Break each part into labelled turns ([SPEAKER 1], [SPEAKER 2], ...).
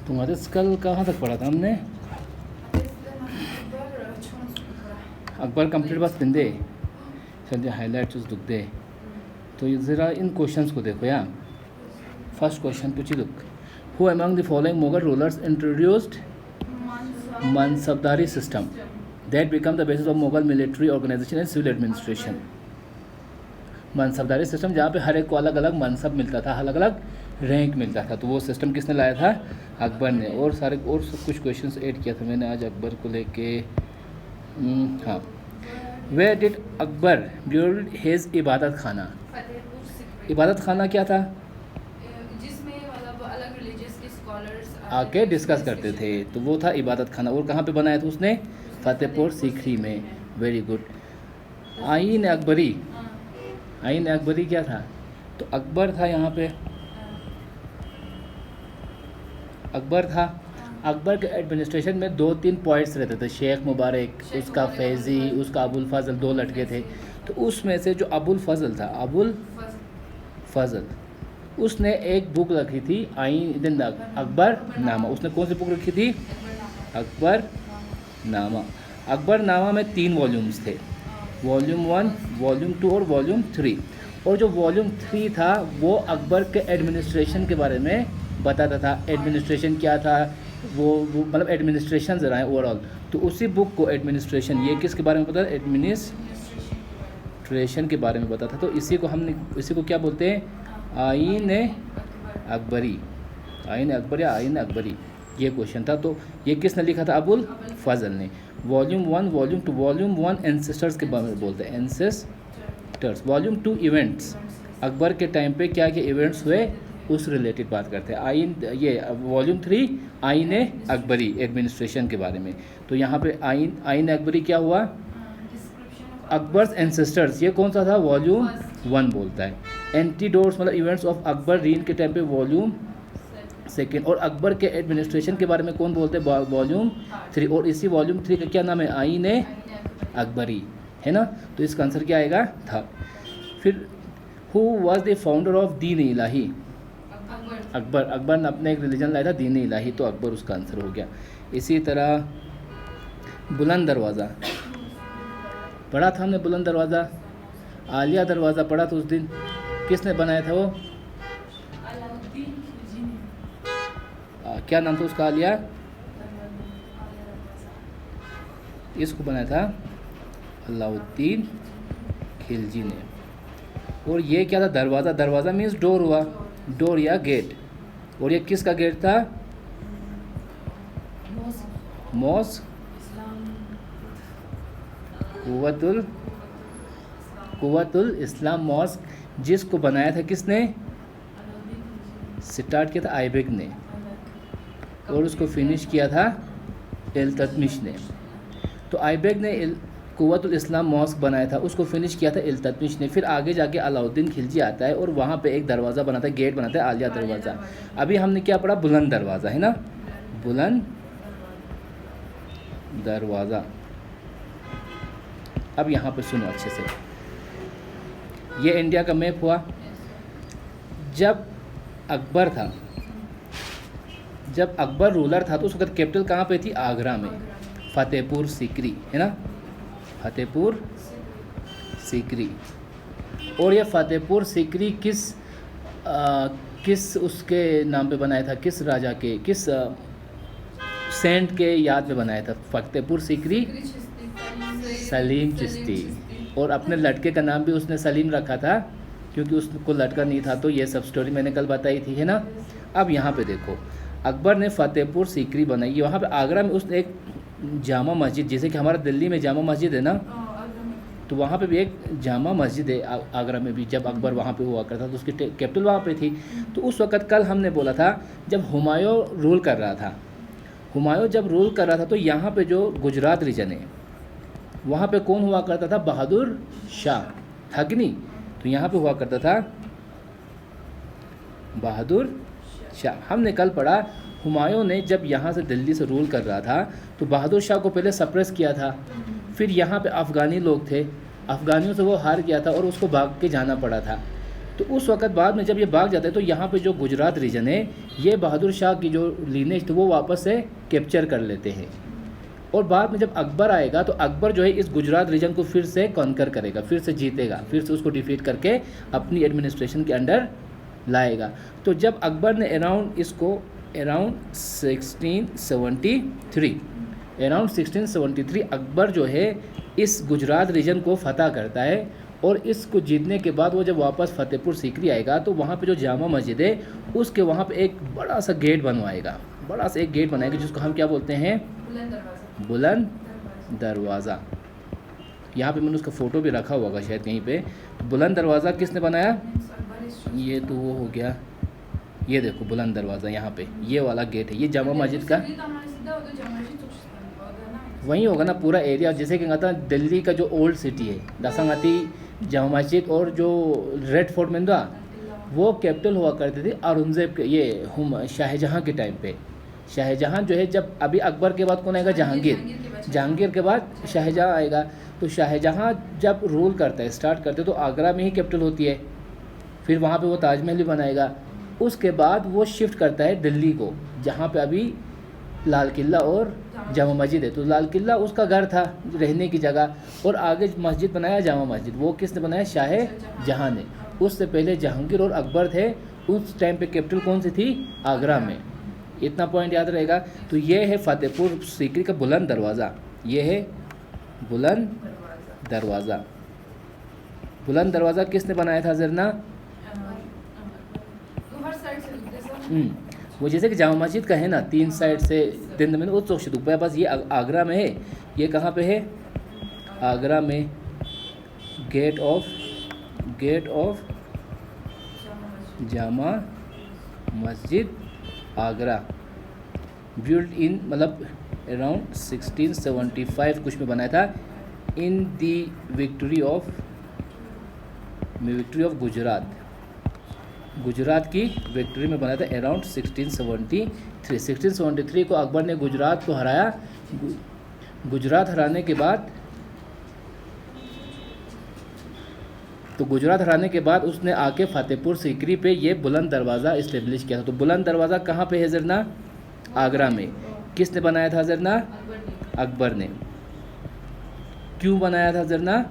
[SPEAKER 1] तुम्हारे कल कहाँ तक पढ़ा था हमने? अकबर कंप्लीट बस पिंदे चलिए हाईलाइट दुख दे। तो ज़रा इन क्वेश्चंस को देखो यार। फर्स्ट क्वेश्चन पूछी look, who among the following Mughal rulers introduced Mansabdari system that become the basis of Mughal military organisation and civil administration. Mansabdari system जहाँ पे हर एक को अलग अलग मनसब मिलता था, अलग अलग रैंक मिलता था, तो वो सिस्टम किसने लाया था? अकबर ने। और सारे और सब कुछ क्वेश्चंस ऐड किया था मैंने आज अकबर को लेके। हाँ, where did Akbar build his Ibadat Khana? इबादत खाना क्या था?
[SPEAKER 2] जिसमें मतलब अलग रिलीजियस के स्कॉलर्स
[SPEAKER 1] आके डिस्कस करते थे, तो वो था इबादत खाना। और कहाँ पे बनाया था उसने? फतेहपुर सीकरी में। Very good. आईन अकबरी, आईन अकबरी क्या था? तो अकबर था यहाँ पे, अकबर था। अकबर के एडमिनिस्ट्रेशन में 2-3 पॉइंट्स रहते थे, शेख मुबारक, उसका फैज़ी, उसका अबुल फजल, 2 लड़के थे। तो उसमें से जो अबुल फजल था, अबुल फजल, उसने एक बुक रखी थी आईन अकबर नामा। उसने कौन सी बुक रखी थी? अकबर नामा। अकबर नामा में 3 वॉल्यूम्स थे, वॉल्यूम 1, वॉल्यूम 2 और वॉल्यूम 3। और जो वॉल्यूम 3 था वो अकबर के एडमिनिस्ट्रेशन के बारे में बताता था। एडमिनिस्ट्रेशन क्या था, वो मतलब एडमिनिस्ट्रेशन ज़रा है ओवरऑल। तो उसी बुक को एडमिनिस्ट्रेशन, ये किसके बारे में बताता? एडमिनिस्ट्रेशन के बारे में बताता। तो इसी को हमने, इसी को क्या बोलते हैं? आईन अकबरी। आईन अकबर या आईन अकबरी, ये क्वेश्चन था। तो ये किसने लिखा था? अबुल फजल ने। Volume 1, volume 2। वॉल्यूम 1 एंसेस्टर्स के बारे में बोलते हैं, एंसेस्टर्स। वॉल्यूम 2 इवेंट्स, अकबर के टाइम पे क्या क्या इवेंट्स हुए उस रिलेटेड बात करते हैं। आइन, ये वॉल्यूम 3 आईन अकबरी, एडमिनिस्ट्रेशन के बारे में। तो यहाँ पे आईन अकबरी क्या हुआ? अकबर्स एंसेस्टर्स, ये कौन सा था? वॉल्यूम 1 बोलता है। एंटीडोट्स मतलब इवेंट्स ऑफ अकबर रीन के टाइम पे, वॉल्यूम 2। और अकबर के एडमिनिस्ट्रेशन के बारे में कौन बोलते हैं? वॉल्यूम 3। और इसी वॉल्यूम 3 का क्या नाम है? आईन अकबरी, है ना। तो इसका आंसर क्या आएगा? था। फिर who was the founder of दीन इलाही? अकबर। अकबर ने अपने एक रिलीजन लाया था, दीन इलाही, तो अकबर उसका आंसर हो गया। इसी तरह बुलंद दरवाज़ा पढ़ा था हमने, बुलंद दरवाज़ा। आलिया दरवाज़ा पढ़ा था उस दिन, किसने बनाया था वो? क्या नाम था उसका? आलिया, इसको बनाया था अलाउद्दीन खिलजी ने। और ये क्या था? दरवाज़ा। दरवाज़ा मीन्स डोर हुआ, डोर या गेट। और ये किसका गेट था? मॉस्क कुव्वतुल इस्लाम मॉस्क, जिसको बनाया था किसने? स्टार्ट किया था आइबेक ने, और उसको फिनिश किया था इल्तुतमिश ने। तो आइबेक ने कुव्वतुल इस्लाम मॉस्क बनाया था, उसको फिनिश किया था इल्तुतमिश ने। फिर आगे जाके अलाउद्दीन खिलजी आता है और वहाँ पे एक दरवाज़ा बनाता है, गेट बनाता है, आलिया दरवाज़ा। अभी हमने क्या पढ़ा? बुलंद दरवाज़ा, है ना, बुलंद दरवाज़ा। अब यहाँ पे सुनो अच्छे से, ये इंडिया का मैप हुआ। जब अकबर था, जब अकबर रूलर था तो उस वक्त कैपिटल कहाँ पे थी? आगरा में, फतेहपुर सीकरी, है ना, फतेहपुर सीकरी। और ये फतेहपुर सीकरी किस उसके नाम पे बनाया था? किस राजा के, किस सेंट के याद में बनाया था? फतेहपुर सीकरी सलीम चिश्ती। और अपने लड़के का नाम भी उसने सलीम रखा था क्योंकि उसको लड़का नहीं था। तो ये सब स्टोरी मैंने कल बताई थी, है ना। अब यहाँ पे देखो, अकबर ने फतेहपुर सीकरी बनाई। वहाँ पे आगरा में उसने एक जामा मस्जिद, जैसे कि हमारा दिल्ली में जामा मस्जिद है ना, तो वहाँ पे भी एक जामा मस्जिद है आगरा में भी। जब अकबर वहाँ पे हुआ करता तो उसकी कैपिटल वहाँ पे थी। तो उस वक़्त कल हमने बोला था जब हुमायूं रूल कर रहा था, हुमायूं जब रूल कर रहा था तो यहाँ पे जो गुजरात रीजन है वहाँ पे कौन हुआ करता था? बहादुर शाह था कि नहीं? तो यहाँ पे हुआ करता था बहादुर शाह। हमने कल पढ़ा हुमायूं ने जब यहाँ से दिल्ली से रूल कर रहा था तो बहादुर शाह को पहले सप्रेस किया था। फिर यहाँ पे अफ़गानी लोग थे, अफ़गानियों से वो हार गया था और उसको भाग के जाना पड़ा था। तो उस वक्त बाद में जब ये भाग जाता है तो यहाँ पे जो गुजरात रीजन है ये बहादुर शाह की जो लीनेज थी वो वापस से कैप्चर कर लेते हैं। और बाद में जब अकबर आएगा तो अकबर जो है इस गुजरात रीजन को फिर से कॉन्कर करेगा, फिर से जीतेगा, फिर से उसको डिफीट करके अपनी एडमिनिस्ट्रेशन के अंडर लाएगा। तो जब अकबर ने अराउंड 1673 अकबर जो है इस गुजरात रीजन को फतह करता है। और इसको जीतने के बाद वो जब वापस फतेहपुर सीकरी आएगा तो वहाँ पे जो जामा मस्जिद है उसके वहाँ पे एक बड़ा सा गेट बनवाएगा, बड़ा सा एक गेट बनाएगा जिसको हम क्या बोलते हैं, बुलंद दरवाज़ा। यहाँ पे मैंने उसका फ़ोटो भी रखा हुआ शायद कहीं पे। बुलंद दरवाज़ा किसने बनाया, ये तो वो हो गया, ये देखो बुलंद दरवाज़ा यहाँ पे ये वाला गेट है, ये जामा मस्जिद का वहीं होगा ना पूरा एरिया। जैसे कि कहता दिल्ली का जो ओल्ड सिटी है दसांगाती जामा मस्जिद और जो रेड फोर्ट में था वो कैपिटल हुआ करती थी औरंगजेब के ये शाहजहाँ के टाइम पे। शाहजहाँ जो है जब अभी अकबर के बाद कौन आएगा, जहांगीर के बाद शाहजहाँ आएगा। तो शाहजहाँ जब रूल करता है स्टार्ट करते तो आगरा में ही कैपिटल होती है, फिर वहाँ पे वो ताजमहल भी बनाएगा। उसके बाद वो शिफ्ट करता है दिल्ली को जहाँ पे अभी लाल किला और जामा मस्जिद है। तो लाल किला उसका घर था रहने की जगह और आगे मस्जिद बनाया जामा मस्जिद, वो किसने बनाया, शाहजहाँ ने। उससे पहले जहांगीर और अकबर थे, उस टाइम पे कैपिटल कौन सी थी, आगरा में। इतना पॉइंट याद रहेगा। तो ये है फतेहपुर सीकरी का बुलंद दरवाज़ा, ये है बुलंद दरवाज़ा। बुलंद दरवाज़ा किसने बनाया था जरना, वो जैसे कि जामा मस्जिद का है ना 3 साइड से 3 में उस चौक ऊपर, बस ये आगरा में है। ये कहाँ पे है, आगरा में gate of Jama Masjid Agra, build in मतलब अराउंड 1675 कुछ में बनाया था, इन दी विक्ट्री ऑफ गुजरात की विक्ट्री में बनाया था अराउंड 1673 को अकबर ने गुजरात को हराया। गुजरात हराने के बाद उसने आके फतेहपुर सीकरी पे ये बुलंद दरवाज़ा इस्टेब्लिश किया था। तो बुलंद दरवाज़ा कहाँ पे है जरना, आगरा में। किसने बनाया था जरना, अकबर ने। क्यों बनाया था जरना,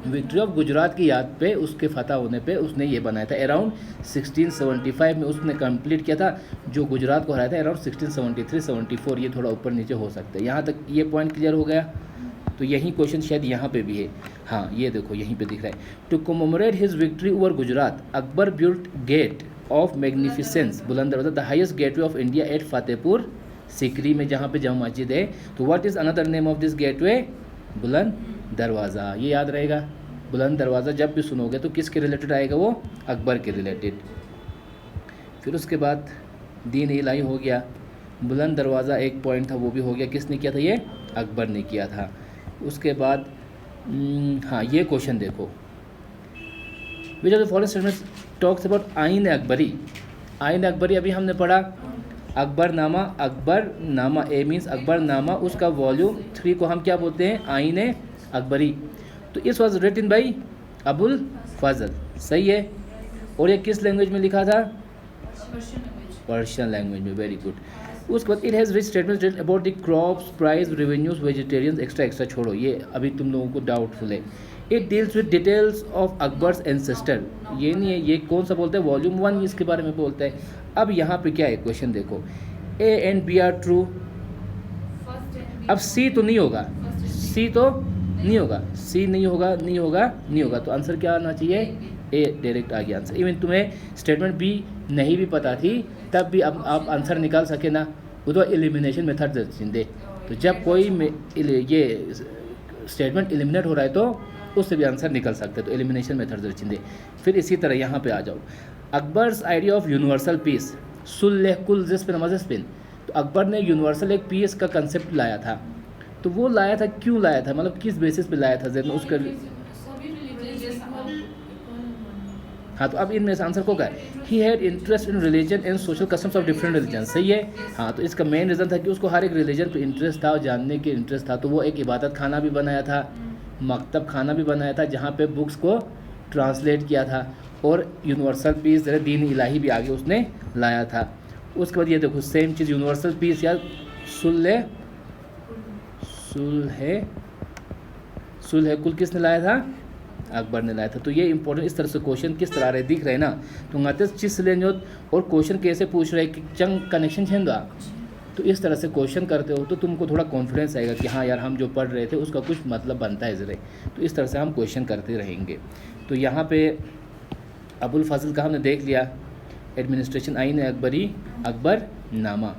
[SPEAKER 1] विक्ट्री ऑफ गुजरात की याद पे, उसके फतह होने पे उसने ये बनाया था। अराउंड 1675 में उसने कंप्लीट किया था। जो गुजरात को हराया था अराउंड 1673-74, ये थोड़ा ऊपर नीचे हो सकता है। यहाँ तक ये पॉइंट क्लियर हो गया। तो यही क्वेश्चन शायद यहाँ पे भी है, हाँ ये देखो यहीं पे दिख रहा है। To commemorate his victory over Gujarat Akbar built gate of magnificence Buland Darwaza, the highest gateway of India at Fatehpur Sikri में जहाँ पे जामा मस्जिद है। तो what is another name of this gateway, Buland Darwaza. ये याद रहेगा, बुलंद दरवाज़ा जब भी सुनोगे तो किसके रिलेटेड आएगा, वो अकबर के रिलेटेड। फिर उसके बाद दीन इलाही हो गया, बुलंद दरवाज़ा एक पॉइंट था वो भी हो गया, किसने किया था, ये अकबर ने किया था। उसके बाद हाँ ये क्वेश्चन देखो, which of the following statements talks about आइन अकबरी। आइन अकबरी अभी हमने पढ़ा, अकबरनामा ए मीन्स अकबरनामा, उसका वॉल्यूम 3 को हम क्या बोलते हैं, आइन अकबरी। तो इस वॉज रिटन बाई अबुल फजल, सही है। और ये किस लैंग्वेज में लिखा था, पर्शियन लैंग्वेज में, वेरी गुड। उसके बाद it has rich statements about the crops, price, revenues, vegetarians, extra छोड़ो, ये अभी तुम लोगों को डाउटफुल है। It deals with details of Akbar's ancestor, ये नहीं है, ये कौन सा बोलते हैं, वॉल्यूम 1 इसके बारे में बोलता है। अब यहाँ पे क्या है क्वेश्चन देखो, A and B are true. अब सी तो नहीं होगा, सी तो नहीं होगा, सी नहीं होगा, तो आंसर क्या आना चाहिए, ए डायरेक्ट आ गया आंसर। इवन तुम्हें स्टेटमेंट बी नहीं भी पता थी तब भी अब आप आंसर निकाल सके ना, वो तो एलिमिनेशन मेथड दे। तो जब कोई ये स्टेटमेंट एलिमिनेट हो रहा है तो उससे भी आंसर निकल सकते, तो एलिमिनेशन मेथड दे। फिर इसी तरह यहाँ पे आ जाओ, Akbar's idea of universal peace, Sulah कुल जिस्पिन मजस्पिन। तो अकबर ने यूनिवर्सल एक पीस का कंसेप्ट लाया था, तो वो लाया था, क्यों लाया था, मतलब किस बेसिस पे लाया था जरा उसका। हाँ तो अब इनमें से आंसर को क्या है, he had interest in religion and social customs of different religion, सही है। हाँ तो इसका मेन रीज़न था कि उसको हर एक रिलीजन पे इंटरेस्ट था और जानने के इंटरेस्ट था। तो वो एक इबादत खाना भी बनाया था, मकतब खाना भी बनाया था, जहाँ पे बुक्स को ट्रांसलेट किया था। और यूनिवर्सल पीस जरा दीन इलाही भी आगे उसने लाया था। उसके बाद ये देखो सेम चीज़ यूनिवर्सल पीस या सुलह कुल किसने लाया था? अकबर ने लाया था। तो ये इंपॉर्टेंट इस तरह से क्वेश्चन किस तरह रहे दिख रहे ना, तो गाते चिस लेंगे और क्वेश्चन कैसे पूछ रहे कि चंग कनेक्शन छेंदा, तो इस तरह से क्वेश्चन करते हो तो तुमको थोड़ा कॉन्फिडेंस आएगा कि हाँ यार हम जो पढ़ रहे थे उसका कुछ मतलब बनता है ज़रा। तो इस तरह से हम क्वेश्चन करते रहेंगे। तो यहाँ पे अबुल फजल का हमने देख लिया, एडमिनिस्ट्रेशन आइन अकबरी, अकबर नामा।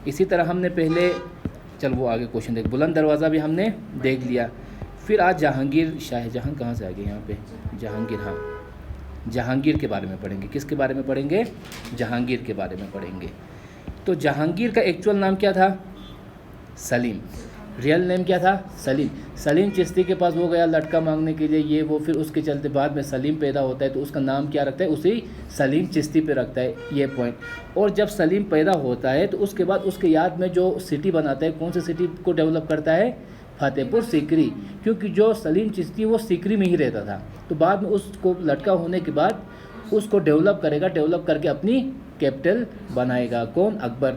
[SPEAKER 1] इसी तरह हमने पहले चल वो आगे क्वेश्चन देख, बुलंद दरवाज़ा भी हमने देख लिया। फिर आज जहांगीर शाहजहां कहाँ से आ गए यहाँ पे, जहांगीर, हाँ जहांगीर के बारे में पढ़ेंगे। किसके बारे में पढ़ेंगे? जहांगीर के बारे में पढ़ेंगे। तो जहांगीर का एक्चुअल नाम क्या था? सलीम। रियल नेम क्या था? सलीम। सलीम चिश्ती के पास वो गया लटका मांगने के लिए, ये वो, फिर उसके चलते बाद में सलीम पैदा होता है तो उसका नाम क्या रखता है? उसी सलीम चिश्ती पे रखता है, ये पॉइंट। और जब सलीम पैदा होता है तो उसके बाद उसके याद में जो सिटी बनाता है, कौन सी सिटी को डेवलप करता है? फतेहपुर सीकरी, क्योंकि जो सलीम चिश्ती वो सीकरी में ही रहता था। तो बाद में उसको लटका होने के बाद उसको डेवलप करेगा, डेवलप करके अपनी कैपिटल बनाएगा। कौन? अकबर।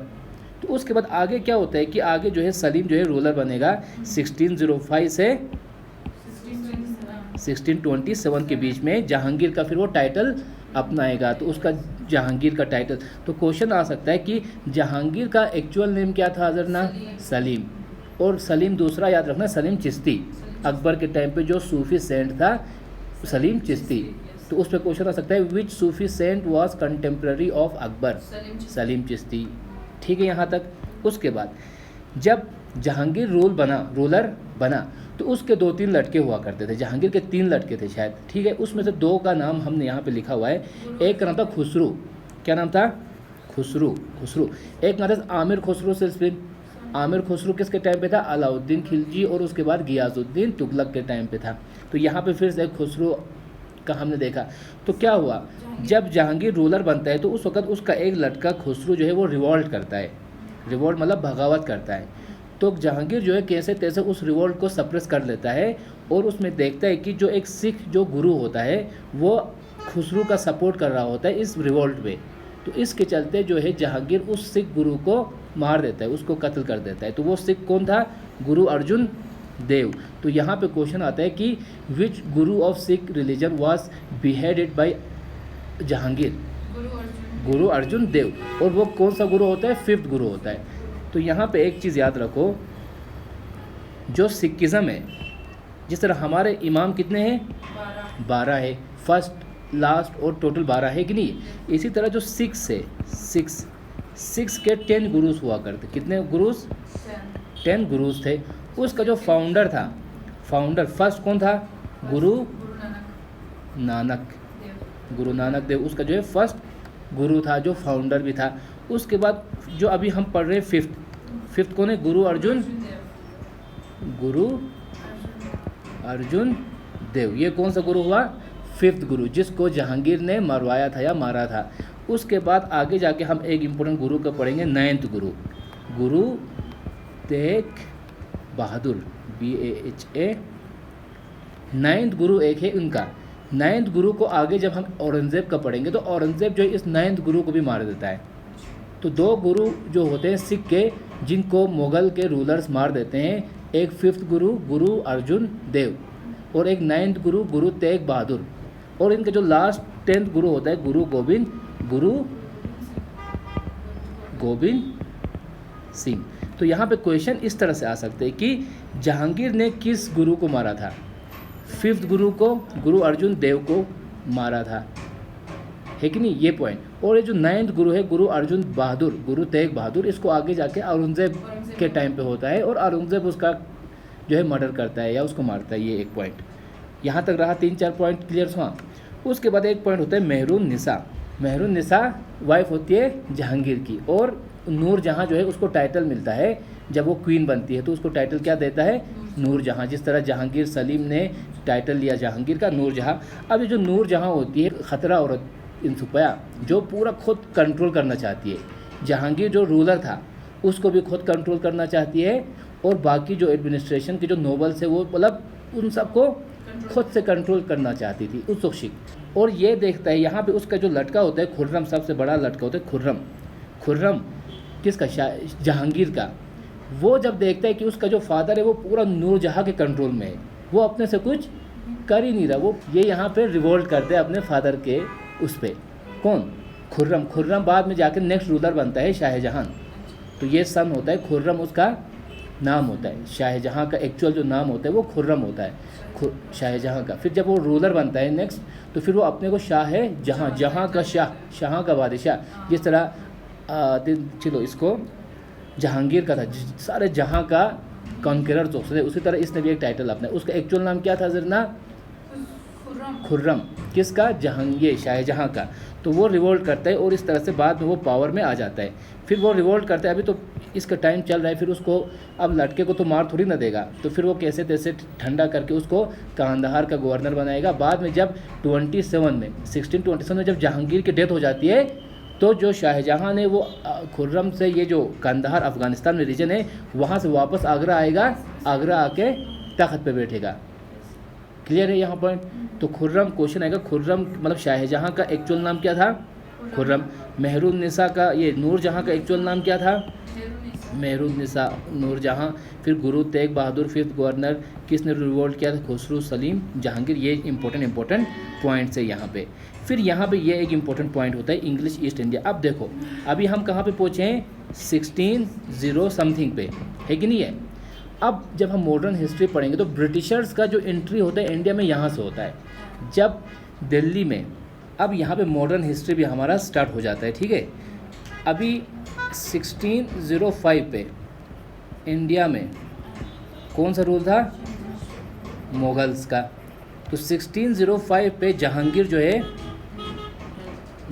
[SPEAKER 1] तो उसके बाद आगे क्या होता है कि आगे जो है सलीम जो है रूलर बनेगा 1605 से 1627 के बीच में। जहांगीर का फिर वो टाइटल अपनाएगा, तो उसका जहांगीर का टाइटल। तो क्वेश्चन आ सकता है कि जहांगीर का एक्चुअल नेम क्या था? अजरना सलीम। और सलीम दूसरा याद रखना, सलीम चिश्ती। अकबर के टाइम पे जो सूफी सेंट था सलीम चिश्ती, तो उस पर क्वेश्चन आ सकता है which Sufi saint was contemporary of Akbar? Salim Chishti. ठीक है यहाँ तक। उसके बाद जब जहांगीर रूलर बना तो उसके 2-3 लड़के हुआ करते थे। जहांगीर के 3 लड़के थे शायद, ठीक है। उसमें से 2 का नाम हमने यहाँ पे लिखा हुआ है। एक का नाम था खुसरू। क्या नाम था? खुसरू। एक नाम था आमिर खुसरू सिलसिला। आमिर खुसरू किसके टाइम पे था? अलाउद्दीन खिलजी और उसके बाद गियासुद्दीन तुगलक के टाइम पे था। तो यहाँ पे फिर से खुसरू का हमने देखा। तो क्या हुआ, जब जहांगीर रूलर बनता है तो उस वक्त उसका एक लड़का खुसरू जो है वो रिवॉल्ट करता है। रिवॉल्ट मतलब बगावत करता है। तो जहांगीर जो है कैसे तैसे उस रिवॉल्ट को सप्रेस कर लेता है और उसमें देखता है कि जो एक सिख जो गुरु होता है वो खुसरू का सपोर्ट कर रहा होता है इस रिवॉल्ट में। तो इसके चलते जो है जहांगीर उस सिख गुरु को मार देता है, उसको कत्ल कर देता है। तो वो सिख कौन था? गुरु अर्जुन देव। तो यहाँ पे क्वेश्चन आता है कि which Guru of Sikh religion was beheaded by Jahangir? Guru Arjun देव। और वो कौन सा गुरु होता है? 5th गुरु होता है। तो यहाँ पे एक चीज़ याद रखो, जो सिखिज़म है, जिस तरह हमारे इमाम कितने हैं? 12 है, फर्स्ट लास्ट और टोटल 12 है कि नहीं। इसी तरह जो सिक्स है, सिक्स के 10 गुरुस हुआ करते। कितने गुरुस? 10 गुरुस थे। उसका जो फाउंडर था, फर्स्ट कौन था? गुरु नानक देव। उसका जो है फर्स्ट गुरु था, जो फाउंडर भी था। उसके बाद जो अभी हम पढ़ रहे हैं 5th कौन है? गुरु अर्जुन देव। ये कौन सा गुरु हुआ? 5th गुरु, जिसको जहांगीर ने मरवाया था या मारा था। उसके बाद आगे जाके हम एक इम्पोर्टेंट गुरु का पढ़ेंगे, 9th Guru Tegh Bahadur, BAHA। 9th गुरु एक है उनका। 9th गुरु को आगे जब हम औरंगज़ेब का पढ़ेंगे तो औरंगज़ेब जो है इस 9th गुरु को भी मार देता है। तो 2 गुरु जो होते हैं सिख के, जिनको मुग़ल के रूलर्स मार देते हैं, एक 5th गुरु अर्जुन देव, और एक 9th गुरु तेग बहादुर, और इनका जो लास्ट 10th गुरु होता है गुरु गोविंद सिंह। तो यहाँ पे क्वेश्चन इस तरह से आ सकते हैं कि जहांगीर ने किस गुरु को मारा था? 5th गुरु को, गुरु अर्जुन देव को मारा था, है कि नहीं, ये पॉइंट। और ये जो 9th गुरु है गुरु अर्जुन बहादुर, गुरु तेग बहादुर, इसको आगे जाके औरंगज़ेब के टाइम पे होता है और औरंगज़ेब उसका जो है मर्डर करता है या उसको मारता है। ये एक पॉइंट यहाँ तक रहा। 3-4 पॉइंट क्लियर हुआ। उसके बाद एक पॉइंट होता है मेहरून निसा वाइफ होती है जहांगीर की, और नूर जहाँ जो है उसको टाइटल मिलता है जब वो क्वीन बनती है, तो उसको टाइटल क्या देता है? नूर जहाँ। जिस तरह जहांगीर सलीम ने टाइटल लिया जहांगीर का, नूर जहाँ। अब ये जो नूर जहाँ होती है ख़तरा औरत इंसुपया, जो पूरा खुद कंट्रोल करना चाहती है। जहांगीर जो रूलर था उसको भी खुद कंट्रोल करना चाहती है, और बाकी जो एडमिनिस्ट्रेशन के जो नोबल्स है वो मतलब उन सबको खुद से कंट्रोल करना चाहती थी। उत्सुक और ये देखता है यहाँ पे उसका जो लड़का होता है खुर्रम, सबसे बड़ा लड़का होता है खुर्रम। खुर्रम किसका? जहांगीर का। वो जब देखता है कि उसका जो फादर है वो पूरा नूरजहाँ के कंट्रोल में है, वो अपने से कुछ कर ही नहीं रहा, वो ये यहाँ पे रिवोल्ट करते हैं अपने फादर के उस पर। कौन? खुर्रम। खुर्रम बाद में जाकर नेक्स्ट रूलर बनता है शाहजहां। तो ये सन होता है खुर्रम, उसका नाम होता है। शाहजहां का एक्चुअल जो नाम होता है वो खुर्रम होता है, शाहजहां का। फिर जब वो रूलर बनता है नेक्स्ट, तो फिर वो अपने को शाहजहां, जहां का शाह, शाह का बादशाह। जिस तरह चलो इसको जहांगीर का था, सारे जहां का कॉन्करर तो उसी तरह इसने भी एक टाइटल अपना। उसका एक्चुअल नाम क्या था ज़रना? खुर्रम। किसका? जहांगीर, शाहजहां का। तो वो रिवोल्ट करता है और इस तरह से बाद में वो पावर में आ जाता है। फिर वो रिवोल्ट करता है, अभी तो इसका टाइम चल रहा है, फिर उसको अब लड़के को तो मार थोड़ी ना देगा, तो फिर वो कैसे तैसे ठंडा करके उसको कांधार का गवर्नर बनाएगा। बाद में जब 1627 में जब जहांगीर की डेथ हो जाती है, तो जो शाहजहां ने वो खुर्रम से ये जो कांधार अफ़गानिस्तान में रीजन है वहाँ से वापस आगरा आएगा, आगरा आके तख्त पे बैठेगा। क्लियर है यहाँ पॉइंट? तो खुर्रम क्वेश्चन आएगा, खुर्रम मतलब शाहजहां का एक्चुअल नाम क्या था? खुर्रम। मेहरुन्निसा का, ये नूरजहां का एक्चुअल नाम क्या था? मेहरुन्निसा, नूरजहां। फिर गुरु तेग बहादुर फिफ्थ गवर्नर, किसने रिवोल्ट किया था? खुसरू सलीम जहांगीर। ये इंपॉर्टेंट पॉइंट्स है यहाँ पे। फिर यहाँ पे ये एक इंपॉर्टेंट पॉइंट होता है इंग्लिश ईस्ट इंडिया। अब देखो अभी हम कहाँ पे पहुँचे हैं? 1600 समथिंग पे, है कि नहीं है? अब जब हम मॉडर्न हिस्ट्री पढ़ेंगे तो ब्रिटिशर्स का जो एंट्री होता है इंडिया में यहाँ से होता है, जब दिल्ली में। अब यहाँ पे मॉडर्न हिस्ट्री भी हमारा स्टार्ट हो जाता है, ठीक है। अभी 1605 पे इंडिया में कौन सा रूल था? मुगल्स का। तो 1605 पे जहांगीर जो है,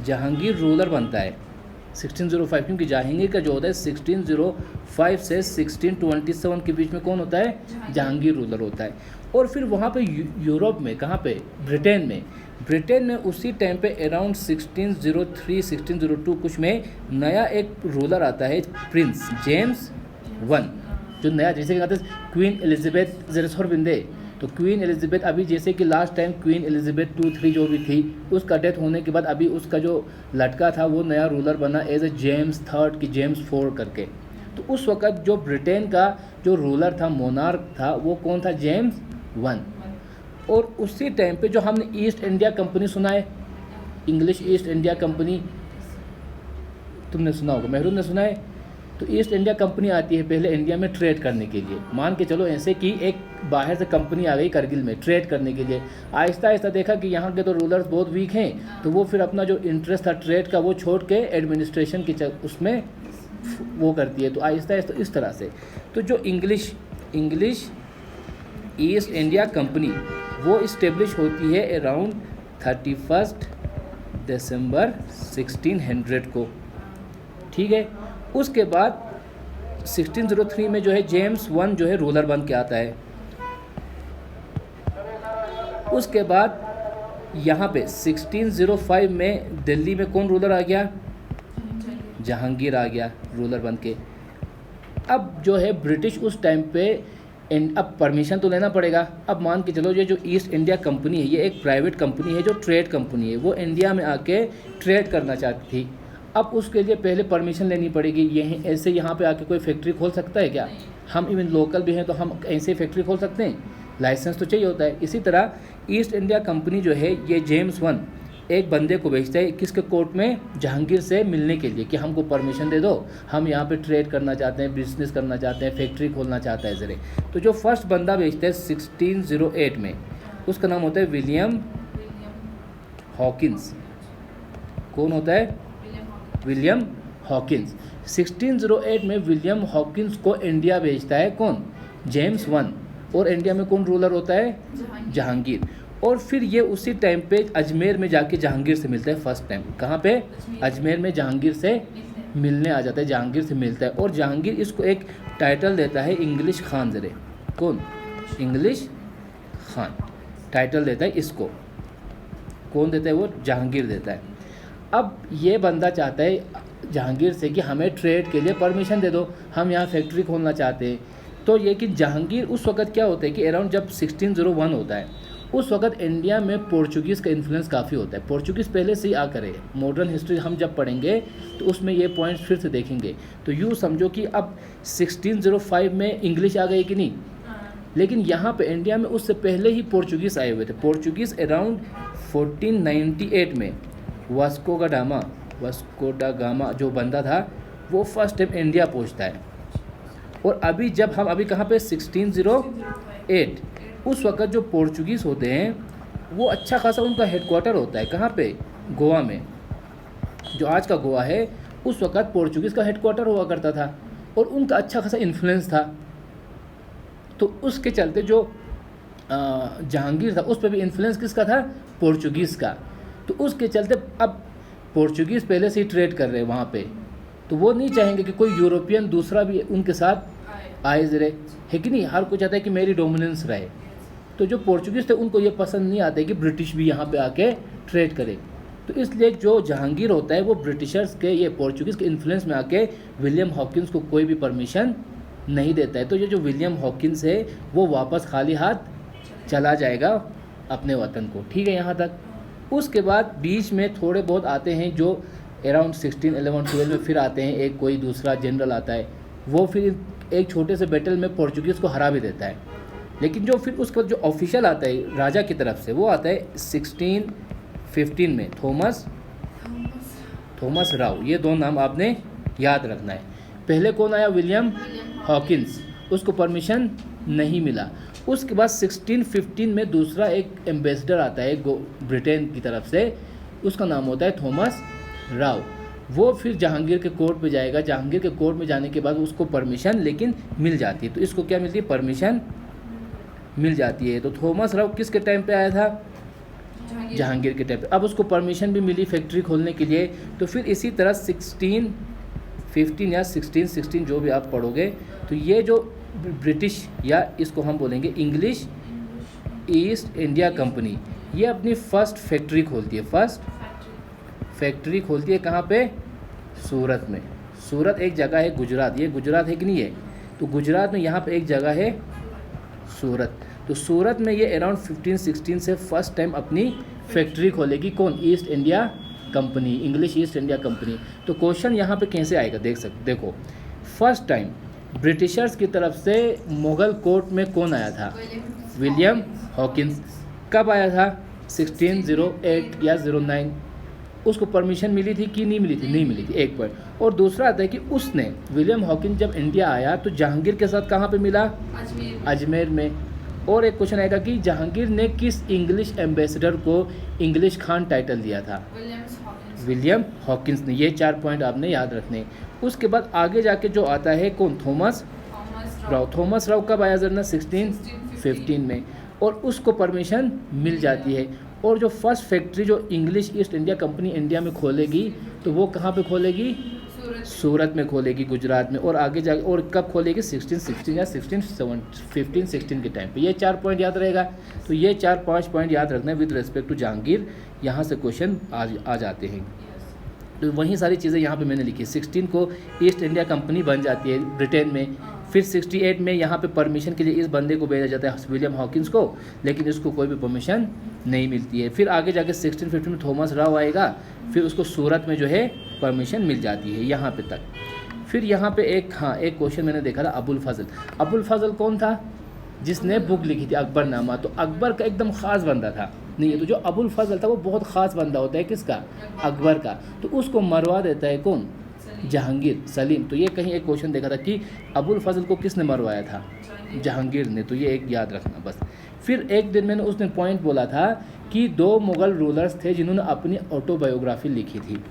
[SPEAKER 1] जहांगीर रूलर बनता है 1605, क्योंकि जहांगीर का जो होता है 1605 से 1627 के बीच में कौन होता है? जहांगीर रूलर होता है। और फिर वहाँ पे यूरोप में, कहाँ पे? ब्रिटेन में उसी टाइम पे अराउंड 1603 1602 कुछ में नया एक रूलर आता है, प्रिंस जेम्स वन, जो नया, जैसे कि कहते हैं क्वीन एलिजाबेथ ज़रा बिंदे। तो क्वीन एलिजाबेथ अभी जैसे कि लास्ट टाइम क्वीन एलिजाबेथ 2-3 जो भी थी, उसका डेथ होने के बाद अभी उसका जो लड़का था वो नया रूलर बना एज ए जेम्स थर्ड की जेम्स 4 करके। तो उस वक़्त जो ब्रिटेन का जो रूलर था, मोनार्क था, वो कौन था? जेम्स 1। और उसी टाइम पे जो हमने ईस्ट इंडिया कंपनी सुना है, इंग्लिश ईस्ट इंडिया कंपनी, तुमने सुना होगा, मेहरून ने सुना है। तो ईस्ट इंडिया कंपनी आती है पहले इंडिया में ट्रेड करने के लिए। मान के चलो ऐसे कि एक बाहर से कंपनी आ गई करगिल में ट्रेड करने के लिए। आहिस्ता आहिस्ता देखा कि यहाँ के तो रूलर्स बहुत वीक हैं, तो वो फिर अपना जो इंटरेस्ट था ट्रेड का वो छोड़ के एडमिनिस्ट्रेशन की उसमें वो करती है। तो आहिस्ता आहिस्ता इस तरह से तो जो इंग्लिश ईस्ट इंडिया कंपनी वो इस्टेब्लिश होती है अराउंड 31 दिसंबर 1600 को, ठीक है। उसके बाद 1603 में जो है जेम्स 1 जो है रूलर बन के आता है। उसके बाद यहाँ पे 1605 में दिल्ली में कौन रूलर आ गया? जहांगीर आ गया रूलर बन के। अब जो है ब्रिटिश उस टाइम पे अब परमिशन तो लेना पड़ेगा। अब मान के चलो ये जो ईस्ट इंडिया कंपनी है ये एक प्राइवेट कंपनी है, जो ट्रेड कंपनी है, वो इंडिया में आके ट्रेड करना चाहती थी। अब उसके लिए पहले परमिशन लेनी पड़ेगी। यहीं ऐसे यहाँ पे आके कोई फैक्ट्री खोल सकता है क्या? हम इवन लोकल भी हैं तो हम ऐसे फैक्ट्री खोल सकते हैं? लाइसेंस तो चाहिए होता है। इसी तरह ईस्ट इंडिया कंपनी जो है ये जेम्स 1 एक बंदे को भेजता है किसके कोर्ट में? जहांगीर से मिलने के लिए कि हमको परमिशन दे दो, हम यहाँ पे ट्रेड करना चाहते हैं, बिजनेस करना चाहते हैं, फैक्ट्री खोलना चाहता है ज़रे। तो जो फर्स्ट बंदा भेजता है 1608 में, उसका नाम होता है विलियम हॉकिंस। कौन होता है? William Hawkins. 1608 में विलियम हॉकिंस को इंडिया भेजता है कौन? जेम्स 1। और इंडिया में कौन रूलर होता है? जहांगीर। और फिर ये उसी टाइम पे अजमेर में जाके जहांगीर से मिलता है फर्स्ट टाइम। कहाँ पे? अजमेर में जहांगीर से मिलने आ जाता है, जहांगीर से मिलता है। और जहांगीर इसको एक टाइटल देता है इंग्लिश खान ज़रे। कौन? इंग्लिश खान टाइटल देता है इसको। कौन देता है? वो जहांगीर देता है। अब ये बंदा चाहता है जहांगीर से कि हमें ट्रेड के लिए परमिशन दे दो, हम यहाँ फैक्ट्री खोलना चाहते हैं। तो ये कि जहांगीर उस वक़्त क्या होता है कि अराउंड जब 1601 होता है उस वक्त इंडिया में पोर्चुगीज़ का इन्फ्लुएंस काफ़ी होता है। पोर्चुगीज़ पहले से ही आ करे, मॉडर्न हिस्ट्री हम जब पढ़ेंगे तो उसमें ये पॉइंट्स फिर से देखेंगे। तो यूँ समझो कि अब 1605 में इंग्लिश आ गई कि नहीं, लेकिन यहाँ पे इंडिया में उससे पहले ही पोर्चुगीज़ आए हुए थे। पोर्चुगीज़ अराउंड 1498 में वास्को डा गामा जो बंदा था वो फर्स्ट टाइम इंडिया पहुँचता है। और अभी जब हम अभी कहाँ पे 1608, उस वक्त जो पोर्चुगीज़ होते हैं वो अच्छा खासा उनका हेडक्वार्टर होता है कहाँ पे, गोवा में। जो आज का गोवा है उस वक्त पोर्चुगीज़ का हेडक्वार्टर हुआ करता था और उनका अच्छा खासा इन्फ्लुएंस था। तो उसके चलते जो जहांगीर था उस पर भी इन्फ्लुएंस किसका था, पोर्चुगीज़ का। तो उसके चलते अब पोर्चुगीज़ पहले से ही ट्रेड कर रहे हैं वहाँ पे, तो वो नहीं चाहेंगे कि कोई यूरोपियन दूसरा भी उनके साथ आए रहे, है कि नहीं। हर कोई चाहता है कि मेरी डोमिनेंस रहे। तो जो पोर्चुगीज़ थे उनको ये पसंद नहीं आता कि ब्रिटिश भी यहाँ पे आके ट्रेड करे। तो इसलिए जो जहांगीर होता है वो ब्रिटिशर्स के, ये पोर्चुगीज़ के इन्फ्लुएंस में आके विलियम हॉकिंस को कोई भी परमिशन नहीं देता है। तो ये जो विलियम हॉकिंस है वो वापस खाली हाथ चला जाएगा अपने वतन को, ठीक है यहाँ तक। उसके बाद बीच में थोड़े बहुत आते हैं जो अराउंड 1611-12 में फिर आते हैं, एक कोई दूसरा जनरल आता है, वो फिर एक छोटे से बैटल में पोर्चुगीज़ को हरा भी देता है। लेकिन जो फिर उसका जो ऑफिशियल आता है राजा की तरफ से वो आता है 1615 में, थॉमस राव। ये दो नाम आपने याद रखना है। पहले कौन आया, विलियम हॉकिंस, उसको परमिशन नहीं मिला। उसके बाद 1615 में दूसरा एक एम्बेसडर आता है ब्रिटेन की तरफ से, उसका नाम होता है थॉमस राव। वो फिर जहांगीर के कोर्ट पे जाएगा। जहांगीर के कोर्ट में जाने के बाद उसको परमिशन लेकिन मिल जाती है। तो इसको क्या मिलती है, परमिशन मिल जाती है। तो थॉमस राव किसके टाइम पे आया था, जहांगीर के टाइम पे। अब उसको परमिशन भी मिली फैक्ट्री खोलने के लिए। तो फिर इसी तरह 1615 या 1616 जो भी आप पढ़ोगे, तो ये जो ब्रिटिश या इसको हम बोलेंगे इंग्लिश ईस्ट इंडिया कंपनी, ये अपनी फर्स्ट फैक्ट्री खोलती है। फर्स्ट फैक्ट्री खोलती है कहाँ पे, सूरत में। सूरत एक जगह है गुजरात, ये गुजरात है कि नहीं है, तो गुजरात में यहाँ पे एक जगह है सूरत। तो सूरत में ये अराउंड 1516 से फर्स्ट टाइम अपनी फैक्ट्री खोलेगी। कौन, east India company, English east India company. तो क्वेश्चन यहाँ पे कैसे आएगा, देखो फर्स्ट टाइम ब्रिटिशर्स की तरफ से मुग़ल कोर्ट में कौन आया था, विलियम हॉकिंस। कब आया था, 1608 या 09। उसको परमिशन मिली थी कि नहीं मिली थी, नहीं मिली थी, एक पॉइंट। और दूसरा आता है कि उसने, विलियम हॉकिंस जब इंडिया आया तो जहांगीर के साथ कहाँ पे मिला, अजमेर में। और एक क्वेश्चन आएगा कि जहांगीर ने किस इंग्लिश एम्बेसडर को इंग्लिश खान टाइटल दिया था, विलियम हॉकिंस ने। ये 4 पॉइंट आपने याद रखने। उसके बाद आगे जाके जो आता है कौन, थॉमस राव। थॉमस राव कब आया जरा, 1615 में, और उसको परमिशन मिल जाती है। और जो फर्स्ट फैक्ट्री जो English east India company India में खोलेगी तो वो कहाँ पे खोलेगी, सूरत में खोलेगी, गुजरात में। और आगे जाके और कब खोलेगी, 1616 या 1516 के टाइम पे। ये 4 पॉइंट याद रहेगा। तो ये 4-5 पॉइंट याद रखना है विद रिस्पेक्ट टू जहांगीर। यहाँ से क्वेश्चन आ जाते हैं। तो वही सारी चीज़ें यहाँ पे मैंने लिखी। 16 को ईस्ट इंडिया कंपनी बन जाती है ब्रिटेन में। फिर 68 में यहाँ पे परमिशन के लिए इस बंदे को भेजा जाता है, विलियम हॉकिंस को, लेकिन इसको कोई भी परमिशन नहीं मिलती है। फिर आगे जाके 1615 में थॉमस राव आएगा, फिर उसको सूरत में जो है परमिशन मिल जाती है, यहाँ पे तक। फिर यहाँ पे एक क्वेश्चन मैंने देखा था, अबुल फजल। अबुल फजल कौन था, जिसने बुक लिखी थी अकबरनामा। तो अकबर का एकदम ख़ास बंदा था, नहीं है। तो जो अबुल फजल था वो बहुत ख़ास बंदा होता है, किसका, अकबर का। तो उसको मरवा देता है कौन, जहांगीर, सलीम। तो ये कहीं एक क्वेश्चन देखा था कि अबुल फजल को किसने मरवाया था, जहांगीर ने। तो ये एक याद रखना बस। फिर एक दिन मैंने उसने पॉइंट बोला था कि 2 मुग़ल रूलर्स थे जिन्होंने अपनी ऑटोबायोग्राफी लिखी थी।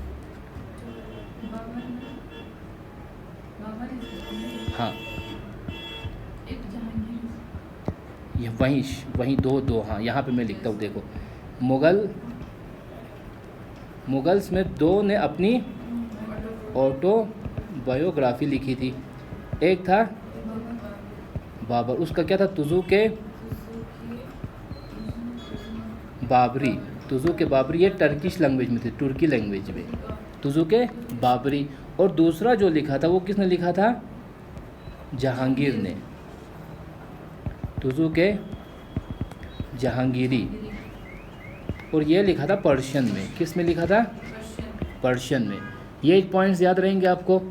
[SPEAKER 1] हाँ, ये वहीं दो हाँ, यहाँ पे मैं लिखता हूँ, देखो। मुगल्स में 2 ने अपनी ऑटोबायोग्राफी लिखी थी। एक था बाबर, उसका क्या था, तुज़ुक-ए बाबरी। तुज़ुक-ए बाबरी ये टर्किश लैंग्वेज में थे, तुर्की लैंग्वेज में, तुज़ुक-ए बाबरी। और दूसरा जो लिखा था वो किसने लिखा था, जहांगीर ने, तुज़ुक-ए जहांगीरी, और ये लिखा था पर्शियन में। किस में लिखा था? पर्शियन में। ये पॉइंट्स याद रहेंगे आपको।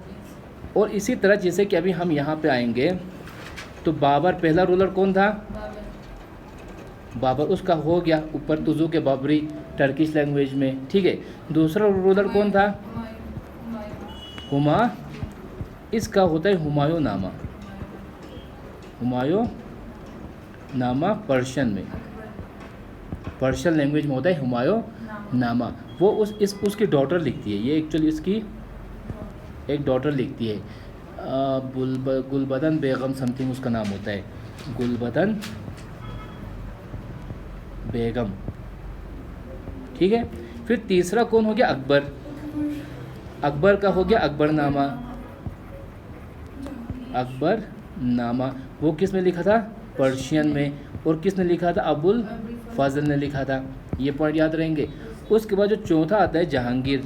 [SPEAKER 1] और इसी तरह जैसे कि अभी हम यहाँ पे आएंगे तो बाबर पहला रूलर कौन था? बाबर, उसका हो गया ऊपर तुजू के बाबरी टर्किश लैंग्वेज में, ठीक है। दूसरा रूलर कौन था? हुमा, इसका होता है हुमायूं नामा। हुमायूं नामा पर्शियन में, पर्शियन लैंग्वेज में होता है हुमायूं नामा। वो उसकी डॉटर लिखती है, ये एक्चुअली इसकी एक डॉटर लिखती है, गुलबदन बेगम समथिंग उसका नाम होता है, गुलबदन बेगम, ठीक है। फिर तीसरा कौन हो गया? अकबर। अकबर का हो गया अकबरनामा। अकबरनामा वो किस में लिखा था? पर्शियन में। और किसने लिखा था? अबुल फजल ने लिखा था। ये पॉइंट याद रहेंगे। उसके बाद जो चौथा आता है जहांगीर,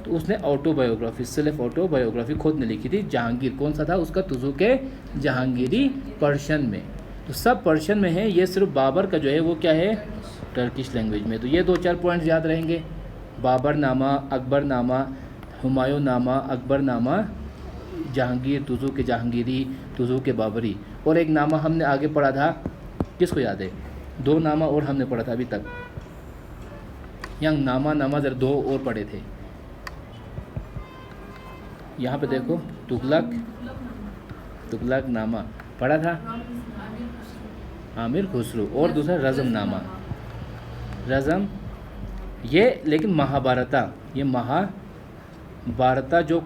[SPEAKER 1] तो उसने ऑटोबायोग्राफी, सेल्फ ऑटोबायोग्राफी खुद ने लिखी थी। जहांगीर कौन सा था उसका? तुजू के जहांगीरी, पर्शियन में। तो सब पर्शियन में है, ये सिर्फ बाबर का जो है वो क्या है? टर्किश लैंग्वेज में। तो ये 2-4 पॉइंट्स याद रहेंगे। बाबरनामा, अकबरनामा, हुमायूंनामा, अकबरनामा, जहांगीर, तुजू के जहांगीरी, तुजू के बाबरी। और एक नामा हमने आगे पढ़ा था, किसको याद है? 2 नामा और हमने पढ़ा था अभी तक। यहाँ नामा जरा 2 और पढ़े थे। यहाँ पे देखो, तुगलक नामा पढ़ा था, आमिर खुसरो। और दूसरा रज़म नामा, रज़म ये, लेकिन महाभारता, ये महाभारता जो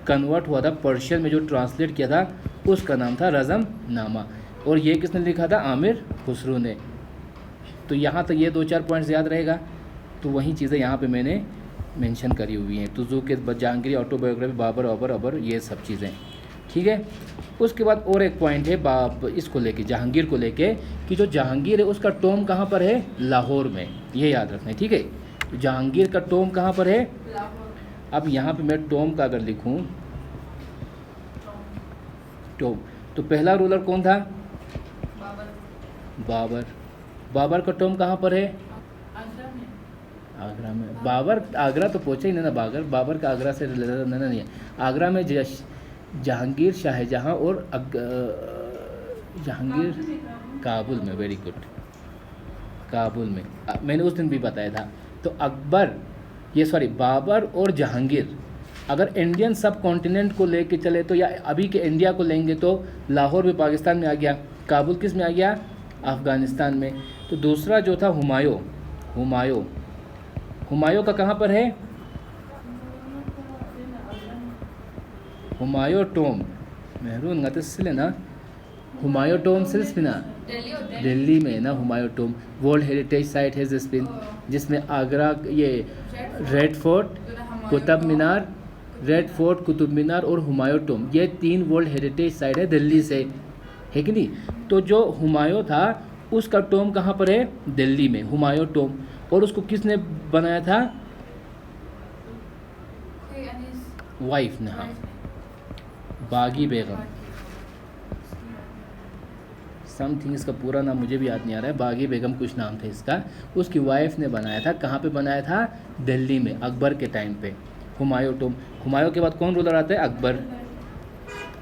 [SPEAKER 1] कन्वर्ट हुआ था पर्शियन में, जो ट्रांसलेट किया था, उसका नाम था रज़म नामा। और ये किसने लिखा था? आमिर खुसरो ने। तो यहाँ तक ये 2-4 पॉइंट्स याद रहेगा। तो वही चीज़ें यहाँ पे मैंने मेंशन करी हुई हैं, तुजू के जहांगीरी, ऑटोबायोग्राफी, बाबर अबर ये सब चीज़ें, ठीक है। उसके बाद और एक पॉइंट है इसको लेके, जहांगीर को लेके, कि जो जहांगीर है उसका टोम कहाँ पर है? लाहौर में। ये याद रखना है, ठीक है। तो जहांगीर का टोम कहाँ पर है? अब यहाँ पे मैं टोम का अगर लिखूँ, टोम, तो पहला रूलर कौन था? बाबर। बाबर का टोम कहाँ पर है? आगरा में। बाबर आगरा तो पहुँचा ही नहीं ना, बाबर का आगरा से रिलेटेड नहीं है। आगरा में जहांगीर, शाहजहाँ और जहांगीर काबुल में। वेरी गुड, काबुल में। मैंने उस दिन भी बताया था। तो बाबर और जहांगीर अगर इंडियन सब कॉन्टिनेंट को लेके चले तो, या अभी के इंडिया को लेंगे तो लाहौर भी पाकिस्तान में आ गया, काबुल किस में आ गया? अफ़गानिस्तान में। तो दूसरा जो था हुमायूं का कहाँ पर है? हुमायूं टोम मेहरून गतसिले ना, हुमायूं टोम सिलसिना दिल्ली में ना, Humayun tomb world heritage site है जिसमें आगरा, ये रेड फोर्ट, कुतुब मीनार और हुमायूं टोम, ये 3 वर्ल्ड हेरिटेज साइट है दिल्ली से, है कि नहीं। तो जो हुमायूं था उसका टोम कहाँ पर है? दिल्ली में, हुमायूं टोम। और उसको किसने बनाया था? वाइफ ने, हाँ, बागी बेगम समथिंग, इसका पूरा नाम मुझे भी याद नहीं आ रहा है, बागी बेगम कुछ नाम था इसका। उसकी वाइफ ने बनाया था। कहाँ पे बनाया था? दिल्ली में, अकबर के टाइम पे। हुमायूं टोम। हुमायूं के बाद कौन रूलर आता है? अकबर।